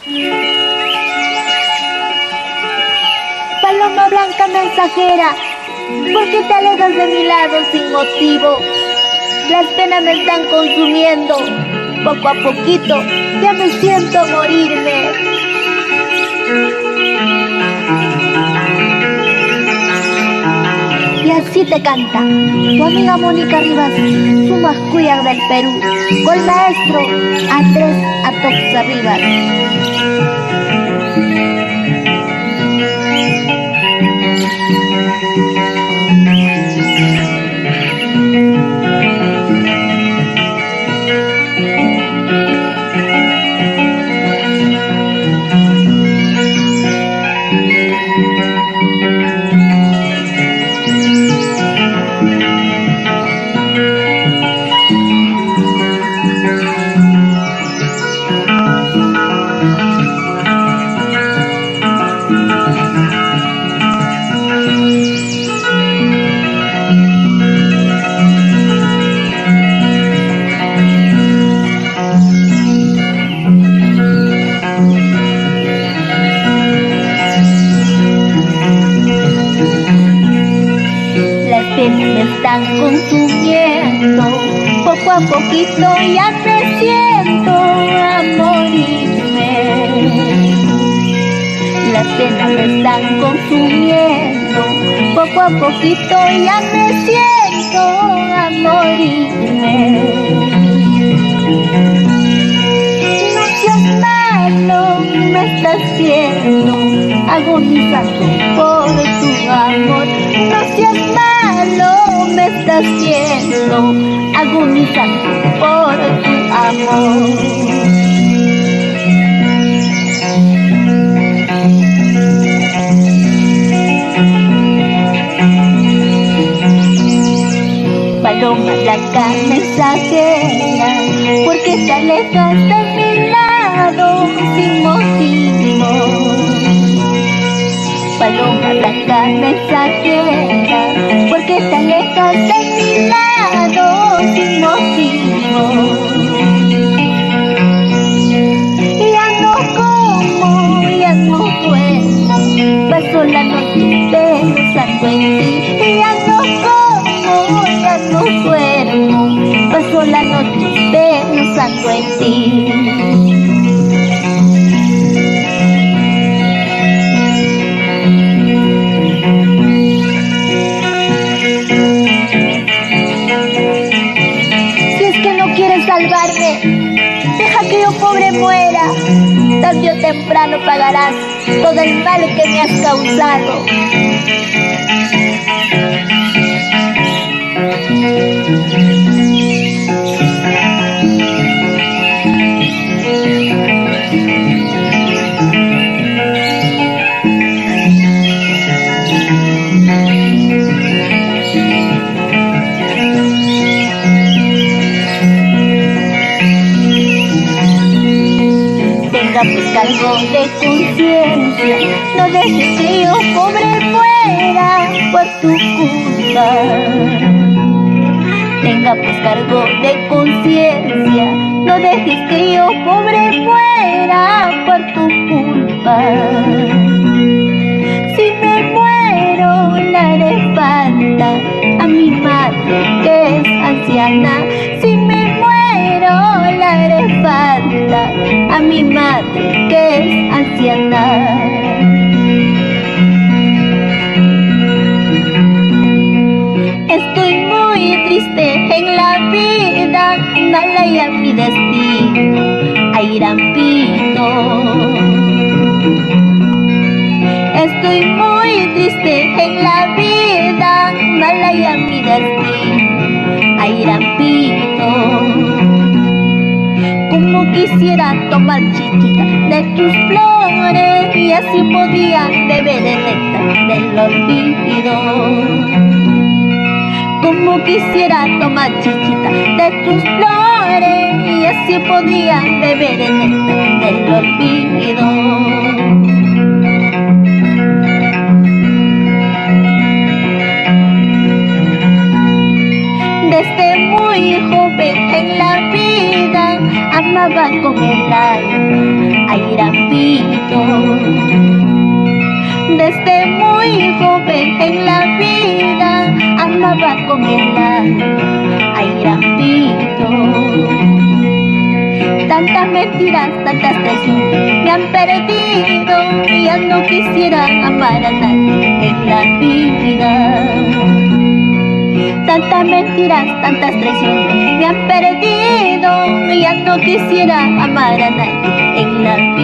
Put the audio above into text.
Paloma blanca mensajera, ¿por qué te alejas de mi lado sin motivo? Las penas me están consumiendo, poco a poquito ya me siento morirme. Y así te canta tu amiga Mónica Rivas, su masculla del Perú, con el maestro Andrés Atoxa Rivas. Me están consumiendo, poco a poquito ya me siento a morirme. Las penas me están consumiendo, poco a poquito ya me siento a morirme. No seas malo, me estás viendo, agonizando por tu amor. No seas malo, me estás viendo, agonizando por tu amor. Paloma blanca mensajera, ¿por qué te alejas de mi lado sin motivo? Paloma blanca mensajera, ¿por qué te alejas de mi lado sin motivo? Ya no como, ya no duermo, paso la noche pensando en ti. Ya no como, ya no duermo, paso la noche pensando en ti. Salvarme, deja que yo pobre muera, tarde o temprano pagarás todo el mal que me has causado. Pues cargo de conciencia, no dejes que yo pobre muera por tu culpa. Tenga pues cargo de conciencia, no dejes que yo pobre muera por tu culpa. Si me muero le haré falta a mi madre que es anciana. Si me muero le haré falta a mi madre que es anciana. Estoy muy triste en la vida, mala ya mi destino, ay Rampito. Estoy muy triste en la vida, mala ya mi destino, ay Rampito. Como quisiera tomar chiquita de tus flores y así podía beber el néctar del olvido. Como quisiera tomar chiquita de tus flores y así podía beber el néctar del olvido. Desde muy joven en la vida amaba con el alma a ir a olvido. Desde muy joven en la vida amaba con el alma ay rápido. Tantas mentiras, tantas traiciones me han perdido y ya no quisiera amar a nadie en la vida. Tantas mentiras, tantas traiciones me han perdido y ya no quisiera amar a nadie en la vida.